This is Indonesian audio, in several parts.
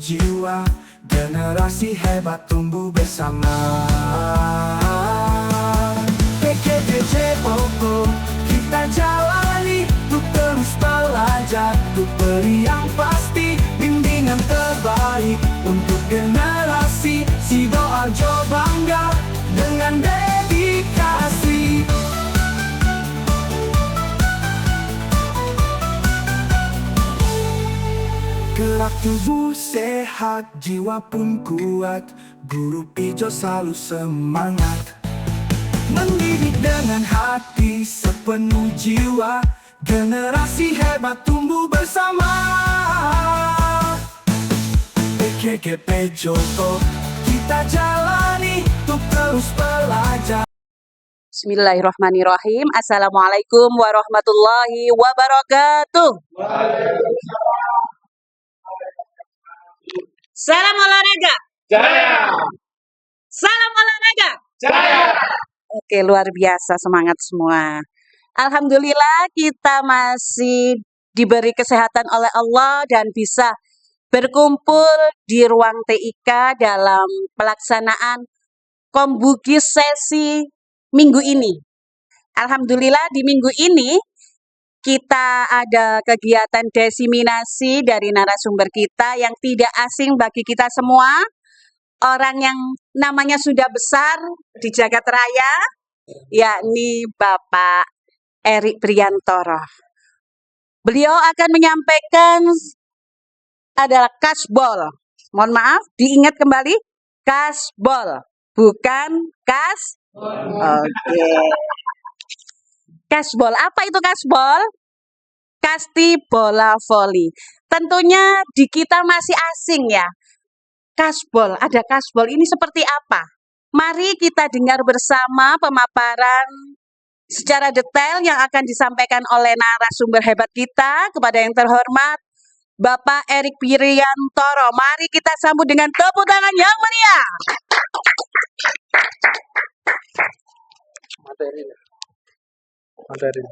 jiwa, generasi hebat tumbuh bersama. PKTJ Popo, kita jalani untuk terus belajar, untuk beri yang pasti, bimbingan terbaik untuk generasi Sidoarjo bangga dengan dedikasi. Gerak tubuh sehat, jiwa pun kuat, Guru Pijo selalu semangat, mendidik dengan hati sepenuh jiwa, generasi hebat tumbuh bersama. PKKP Joko, kita jalani untuk terus belajar. Bismillahirrahmanirrahim. Assalamualaikum warahmatullahi wabarakatuh. Salam olahraga. Jaya! Salam olahraga. Jaya! Oke, luar biasa, semangat semua. Alhamdulillah kita masih diberi kesehatan oleh Allah dan bisa berkumpul di ruang TIK dalam pelaksanaan Kombugis sesi minggu ini. Alhamdulillah di minggu ini kita ada kegiatan desiminasi dari narasumber kita yang tidak asing bagi kita semua. Orang yang namanya sudah besar di jagat raya, yakni Bapak Erik Priantoro. Beliau akan menyampaikan adalah kasbol. Mohon maaf, diingat kembali, kasbol, bukan kas. Oke. Kasbol, apa itu kasbol? Kasti bola voli. Tentunya di kita masih asing ya. Kasbol, ada kasbol ini seperti apa? Mari kita dengar bersama pemaparan secara detail yang akan disampaikan oleh narasumber hebat kita kepada yang terhormat Bapak Erik Priantoro. Mari kita sambut dengan tepuk tangan yang meriah. Materi.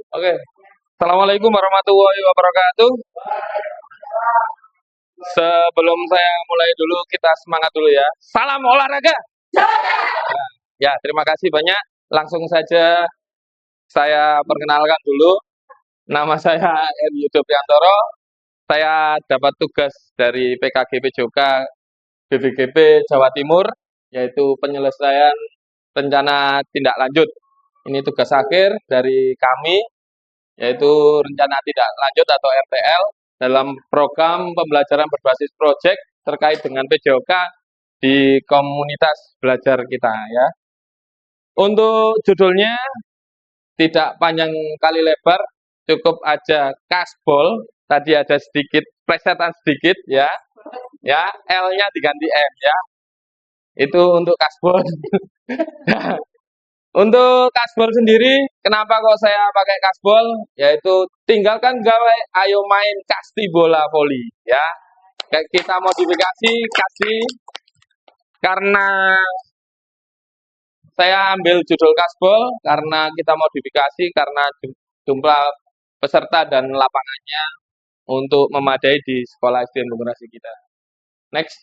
Oke. Assalamualaikum warahmatullahi wabarakatuh. Sebelum saya mulai dulu, kita semangat dulu ya. Salam olahraga. Ya, terima kasih banyak. Langsung saja saya perkenalkan dulu. Nama saya Erik Priantoro. Saya dapat tugas dari PKGP Joka BPGP Jawa Timur, yaitu penyelesaian rencana tindak lanjut. Ini tugas akhir dari kami, yaitu rencana tindak lanjut atau RTL dalam program pembelajaran berbasis proyek terkait dengan PJOK di komunitas belajar kita ya. Untuk judulnya tidak panjang kali lebar, cukup aja kasbol. Tadi ada sedikit plesetan sedikit ya. Ya, L-nya diganti M ya. Itu untuk kasbol. Untuk kasbol sendiri, kenapa kok saya pakai kasbol? Yaitu tinggalkan gawe, ayo main kasti bola voli ya. Kita modifikasi kasti karena saya ambil judul kasbol karena kita modifikasi karena jumlah peserta dan lapangannya untuk memadai di sekolah SD Demokrasi kita. Next.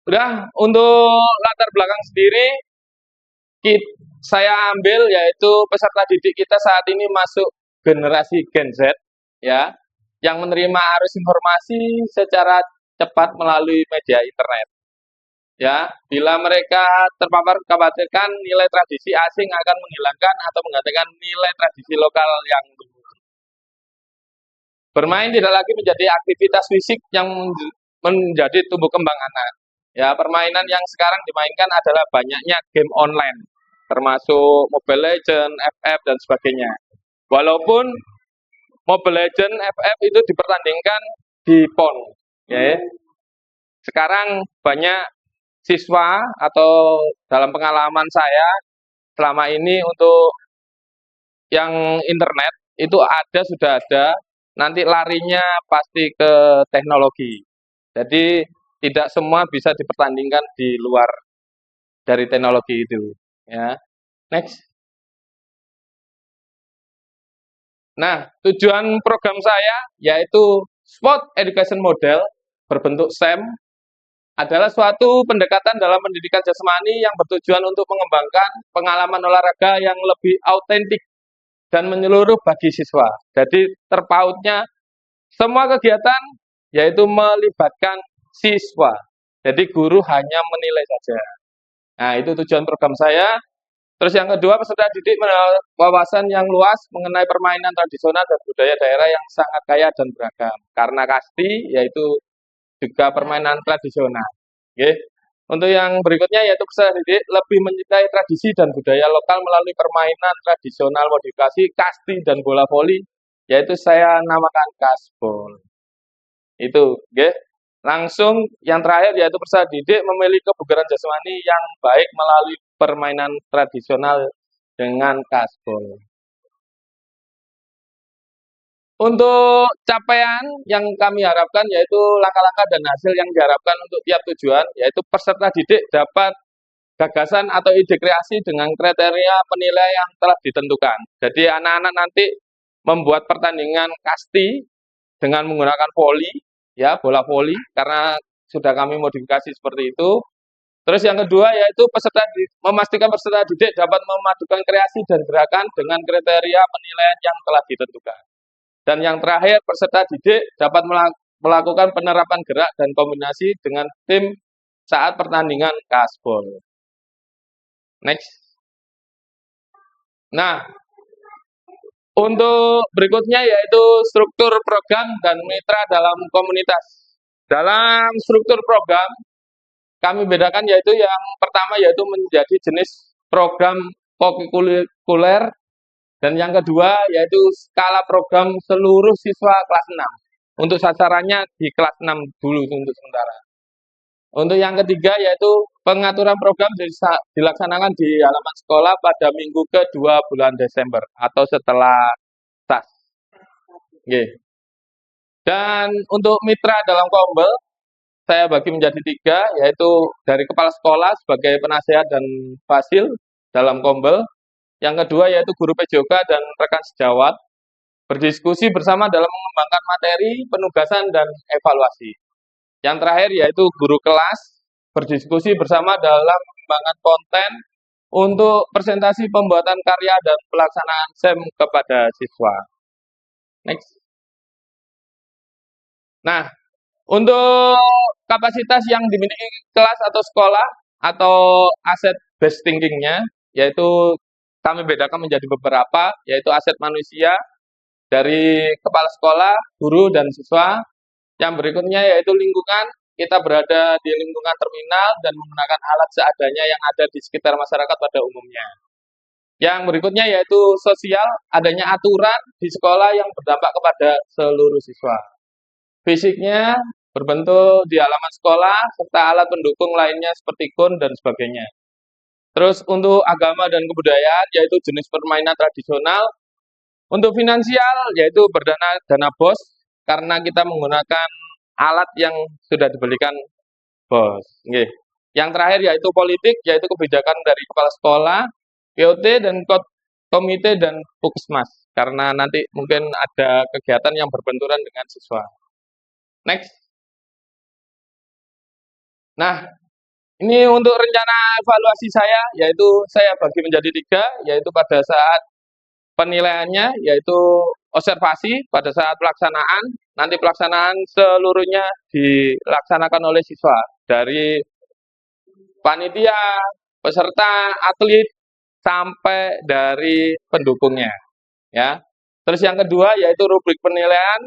Udah, untuk latar belakang sendiri, saya ambil yaitu peserta didik kita saat ini masuk generasi Gen Z, ya, yang menerima arus informasi secara cepat melalui media internet. Ya, bila mereka terpapar khawatirkan nilai tradisi asing akan menghilangkan atau menggantikan nilai tradisi lokal yang luhur. Bermain tidak lagi menjadi aktivitas fisik yang menjadi tumbuh kembang anak. Ya, permainan yang sekarang dimainkan adalah banyaknya game online, termasuk Mobile Legends, FF, dan sebagainya. Walaupun Mobile Legends, FF itu dipertandingkan di PON. Ya. Sekarang banyak siswa atau dalam pengalaman saya selama ini untuk yang internet itu sudah ada, nanti larinya pasti ke teknologi. Jadi tidak semua bisa dipertandingkan di luar dari teknologi itu. Ya, next. Nah, tujuan program saya yaitu Sport Education Model berbentuk SEM adalah suatu pendekatan dalam pendidikan jasmani yang bertujuan untuk mengembangkan pengalaman olahraga yang lebih autentik dan menyeluruh bagi siswa. Jadi terpautnya semua kegiatan yaitu melibatkan siswa. Jadi guru hanya menilai saja. Nah, itu tujuan program saya. Terus yang kedua, peserta didik mendapat wawasan yang luas mengenai permainan tradisional dan budaya daerah yang sangat kaya dan beragam. Karena kasti yaitu juga permainan tradisional. Oke. Untuk yang berikutnya yaitu peserta didik lebih mencintai tradisi dan budaya lokal melalui permainan tradisional modifikasi kasti dan bola voli, yaitu saya namakan kasbol. Itu, oke. Langsung yang terakhir yaitu peserta didik memiliki kebugaran jasmani yang baik melalui permainan tradisional dengan kasbol. Untuk capaian yang kami harapkan yaitu langkah-langkah dan hasil yang diharapkan untuk tiap tujuan, yaitu peserta didik dapat gagasan atau ide kreasi dengan kriteria penilaian yang telah ditentukan. Jadi anak-anak nanti membuat pertandingan kasti dengan menggunakan voli, ya bola voli, karena sudah kami modifikasi seperti itu. Terus yang kedua yaitu memastikan peserta didik dapat memadukan kreasi dan gerakan dengan kriteria penilaian yang telah ditentukan. Dan yang terakhir, peserta didik dapat melakukan penerapan gerak dan kombinasi dengan tim saat pertandingan kasbol. Next. Nah, untuk berikutnya yaitu struktur program dan mitra dalam komunitas. Dalam struktur program, kami bedakan yaitu yang pertama yaitu menjadi jenis program kokurikuler, dan yang kedua yaitu skala program seluruh siswa kelas 6. Untuk sasarannya di kelas 6 dulu untuk sementara. Untuk yang ketiga yaitu pengaturan program dilaksanakan di halaman sekolah pada minggu kedua bulan Desember atau setelah SAS. Oke. Dan untuk mitra dalam kombel, saya bagi menjadi 3, yaitu dari kepala sekolah sebagai penasehat dan fasil dalam kombel. Yang kedua yaitu guru PJOK dan rekan sejawat, berdiskusi bersama dalam mengembangkan materi, penugasan, dan evaluasi. Yang terakhir yaitu guru kelas, berdiskusi bersama dalam mengembangkan konten untuk presentasi pembuatan karya dan pelaksanaan SEM kepada siswa. Next. Nah, untuk kapasitas yang dimiliki kelas atau sekolah atau aset based thinking-nya, yaitu kami bedakan menjadi beberapa, yaitu aset manusia dari kepala sekolah, guru, dan siswa. Yang berikutnya yaitu lingkungan, kita berada di lingkungan terminal dan menggunakan alat seadanya yang ada di sekitar masyarakat pada umumnya. Yang berikutnya yaitu sosial, adanya aturan di sekolah yang berdampak kepada seluruh siswa. Fisiknya berbentuk di halaman sekolah, serta alat pendukung lainnya seperti kun dan sebagainya. Terus untuk agama dan kebudayaan, yaitu jenis permainan tradisional. Untuk finansial, yaitu dana BOS, karena kita menggunakan alat yang sudah dibelikan BOS. Oke. Yang terakhir yaitu politik, yaitu kebijakan dari kepala sekolah, POT, dan komite dan puskesmas. Karena nanti mungkin ada kegiatan yang berbenturan dengan siswa. Next. Nah, ini untuk rencana evaluasi saya, yaitu saya bagi menjadi 3, yaitu pada saat penilaiannya, yaitu observasi pada saat pelaksanaan, nanti pelaksanaan seluruhnya dilaksanakan oleh siswa, dari panitia, peserta, atlet, sampai dari pendukungnya. Ya. Terus yang kedua yaitu rubrik penilaian,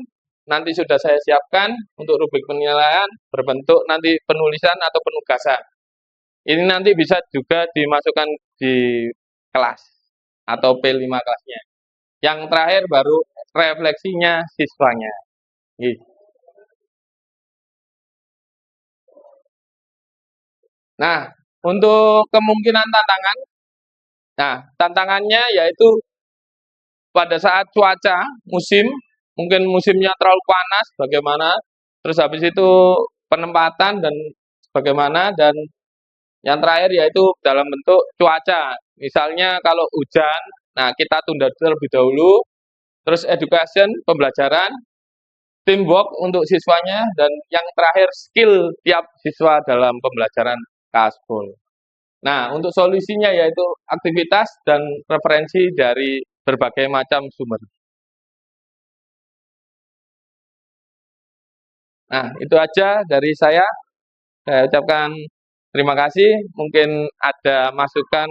nanti sudah saya siapkan untuk rubrik penilaian berbentuk nanti penulisan atau penugasan. Ini nanti bisa juga dimasukkan di kelas atau P5 kelasnya. Yang terakhir baru refleksinya siswanya. Nah, untuk kemungkinan tantangan, tantangannya yaitu pada saat cuaca, mungkin musimnya terlalu panas, bagaimana, terus habis itu penempatan dan bagaimana, dan yang terakhir yaitu dalam bentuk cuaca. Misalnya kalau hujan, nah kita tunda terlebih dahulu, terus education, pembelajaran, teamwork untuk siswanya, dan yang terakhir skill tiap siswa dalam pembelajaran kasbol. Nah, untuk solusinya yaitu aktivitas dan referensi dari berbagai macam sumber. Nah, itu aja dari saya. Saya ucapkan terima kasih. Mungkin ada masukan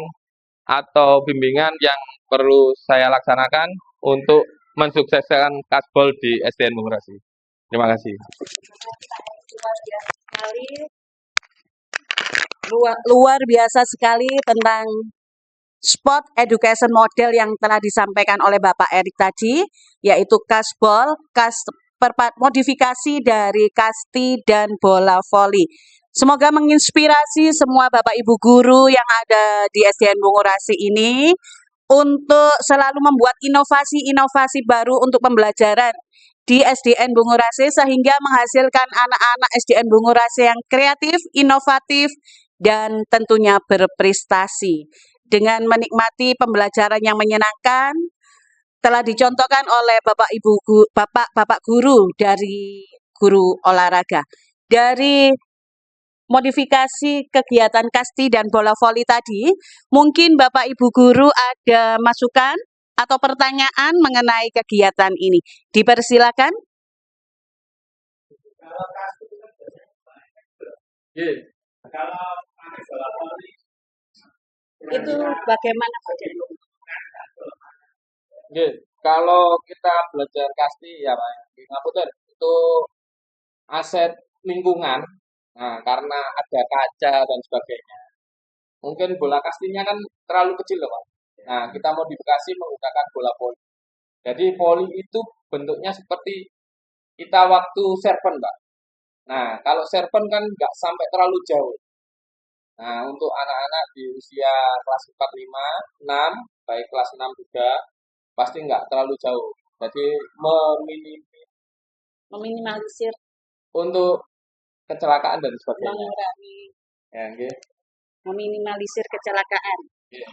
atau bimbingan yang perlu saya laksanakan untuk mensukseskan kasbol di SDN Bungurasi. Terima kasih. Luar biasa sekali tentang spot education model yang telah disampaikan oleh Bapak Erik tadi, yaitu kasbol, modifikasi dari kasti dan bola voli. Semoga menginspirasi semua Bapak Ibu guru yang ada di SDN Bungurasi ini untuk selalu membuat inovasi-inovasi baru untuk pembelajaran di SDN Bungurasi sehingga menghasilkan anak-anak SDN Bungurasi yang kreatif, inovatif, dan tentunya berprestasi. Dengan menikmati pembelajaran yang menyenangkan, telah dicontohkan oleh Bapak guru dari guru olahraga. Dari modifikasi kegiatan kasti dan bola voli tadi, mungkin Bapak Ibu guru ada masukan atau pertanyaan mengenai kegiatan ini. Dipersilakan. Itu bagaimana? Oke, kalau kita belajar kasti ya Pak, ngapunten, itu aset lingkungan. Nah, karena ada kaca dan sebagainya. Mungkin bola kastinya kan terlalu kecil loh Pak. Nah, kita modifikasi menggunakan bola voli. Jadi voli itu bentuknya seperti kita waktu serven Pak. Nah, kalau serven kan nggak sampai terlalu jauh. Nah, untuk anak-anak di usia kelas 4, 5, 6, baik kelas 6 juga, pasti nggak terlalu jauh. Jadi Meminimalisir, untuk kecelakaan dan sebagainya. mengurangi, Ya, nggih. meminimalisir kecelakaan. Nggih.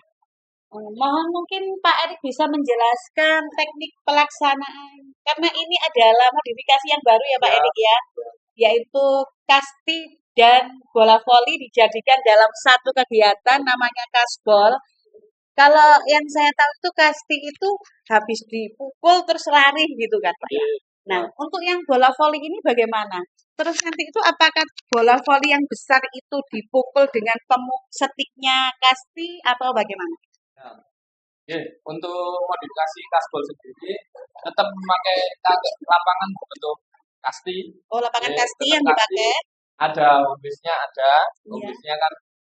Mohon mungkin Pak Erik bisa menjelaskan teknik pelaksanaan, karena ini adalah modifikasi yang baru ya Pak Ya, Erik ya, yaitu kasti dan bola voli dijadikan dalam satu kegiatan namanya kasbol. Kalau yang saya tahu itu kasti itu habis dipukul terus lari gitu kan Pak ya. nggih. Nah, untuk yang bola voli ini bagaimana? Terus nanti itu apakah bola voli yang besar itu dipukul dengan setiknya kasti atau bagaimana? Nah, nggih, untuk modifikasi kasbol sendiri tetap memakai lapangan berbentuk kasti. Oh, lapangan Nggih, kasti tetap yang kasti. dipakai? Ada home-base-nya ada. Iya. Home-base-nya kan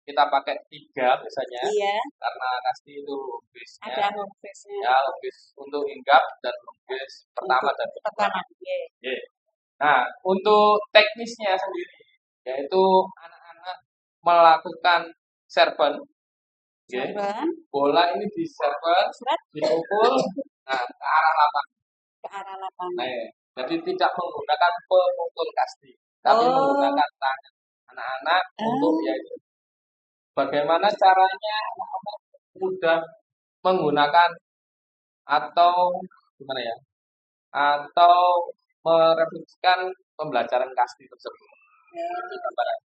kita pakai 3 biasanya. Iya, Karena kasti itu home-base-nya. ada home base-nya. Ya, home-base untuk hinggap dan home-base pertama dan kedua. Pertama. Iya. Nggih. Nah, untuk teknisnya sendiri, yaitu anak-anak melakukan serven. Nggih. Serven, Bola ini di serven, seret dipukul, nah, ke arah lapangan. ke arah lapangan. Nah, jadi tidak menggunakan pemukul kasti, tapi Oh. menggunakan tangan anak-anak untuk Ah. yaitu bagaimana caranya mudah menggunakan atau gimana ya? Atau merefleksikan pembelajaran kasti tersebut. Itu gambaran.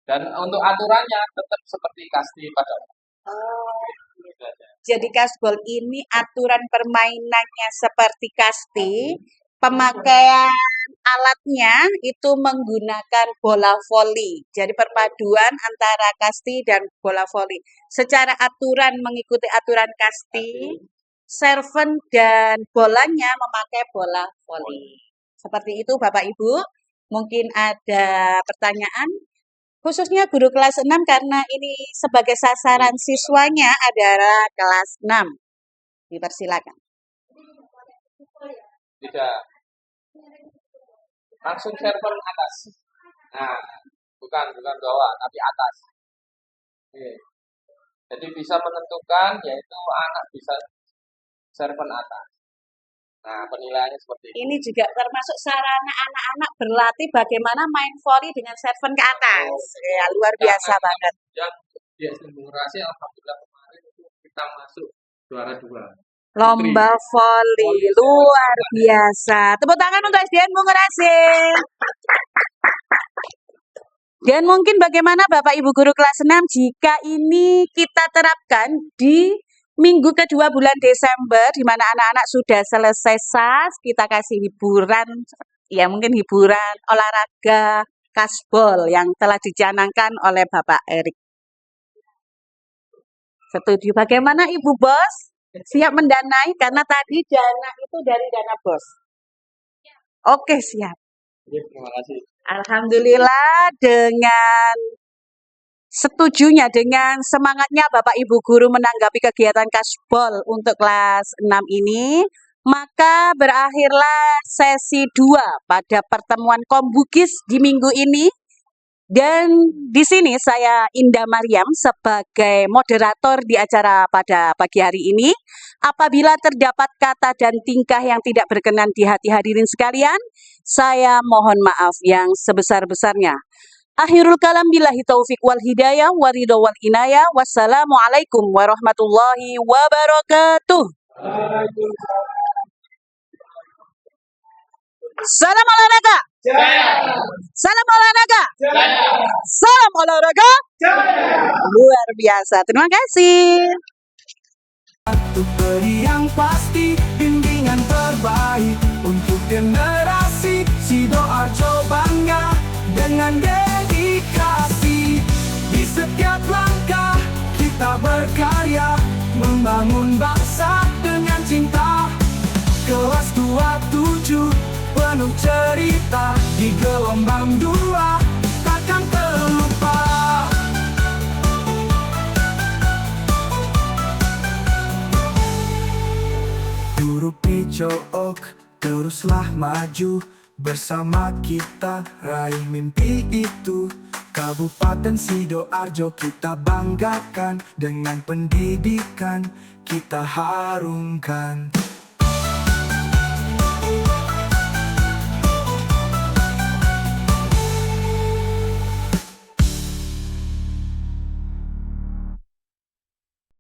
Dan untuk aturannya tetap seperti kasti pada Oh. itu aja. Jadi kasbol ini aturan permainannya seperti kasti, pemakaian alatnya itu menggunakan bola voli. Jadi perpaduan antara kasti dan bola voli. Secara aturan mengikuti aturan kasti, serven dan bolanya memakai bola voli. Seperti itu Bapak Ibu. Mungkin ada pertanyaan? Khususnya guru kelas 6 karena ini sebagai sasaran siswanya adalah kelas 6. Dipersilakan. Tidak langsung server atas. Nah, bukan bawah, tapi atas. Oke. Jadi bisa menentukan yaitu anak bisa server atas. Nah, penilaiannya seperti itu. Ini juga termasuk sarana anak-anak berlatih bagaimana main voli dengan serven ke atas. Ya, luar biasa banget. Dan di SDN Bungurasi alhamdulillah kemarin itu kita masuk juara 2. Lomba voli luar biasa. Tepuk tangan untuk SDN Bungurasi. Dan mungkin bagaimana Bapak Ibu guru kelas 6 jika ini kita terapkan di minggu kedua bulan Desember di mana anak-anak sudah selesai SAS, kita kasih hiburan, ya mungkin hiburan olahraga kasbol yang telah dicanangkan oleh Bapak Erik. Setuju? Bagaimana Ibu Bos? Siap mendanai karena tadi dana itu dari dana bos. Oke, siap. Terima kasih. Alhamdulillah dengan setujunya, dengan semangatnya Bapak Ibu guru menanggapi kegiatan kasbol untuk kelas 6 ini, maka berakhirlah sesi 2 pada pertemuan Kombugis di minggu ini. Dan di sini saya Indah Mariam sebagai moderator di acara pada pagi hari ini. Apabila terdapat kata dan tingkah yang tidak berkenan di hati hadirin sekalian, saya mohon maaf yang sebesar-besarnya. Akhirul kalam billahi taufiq wal hidayah wa ridho wal inayah. Wassalamualaikum warahmatullahi wabarakatuh. Salam olahraga. Salam olahraga. Salam olahraga. Luar biasa. Terima kasih. Untuk beri yang pasti, bimbingan terbaik untuk generasi Sidoarjo bangga dengan dedikasi. Di setiap langkah kita berkarya membangun bangsa dengan cinta. Kelas 27 penuh cerita di gelombang 2 takkan terlupa. Guru Picook, teruslah maju bersama kita raih mimpi itu. Kabupaten Sidoarjo kita banggakan dengan pendidikan kita harumkan.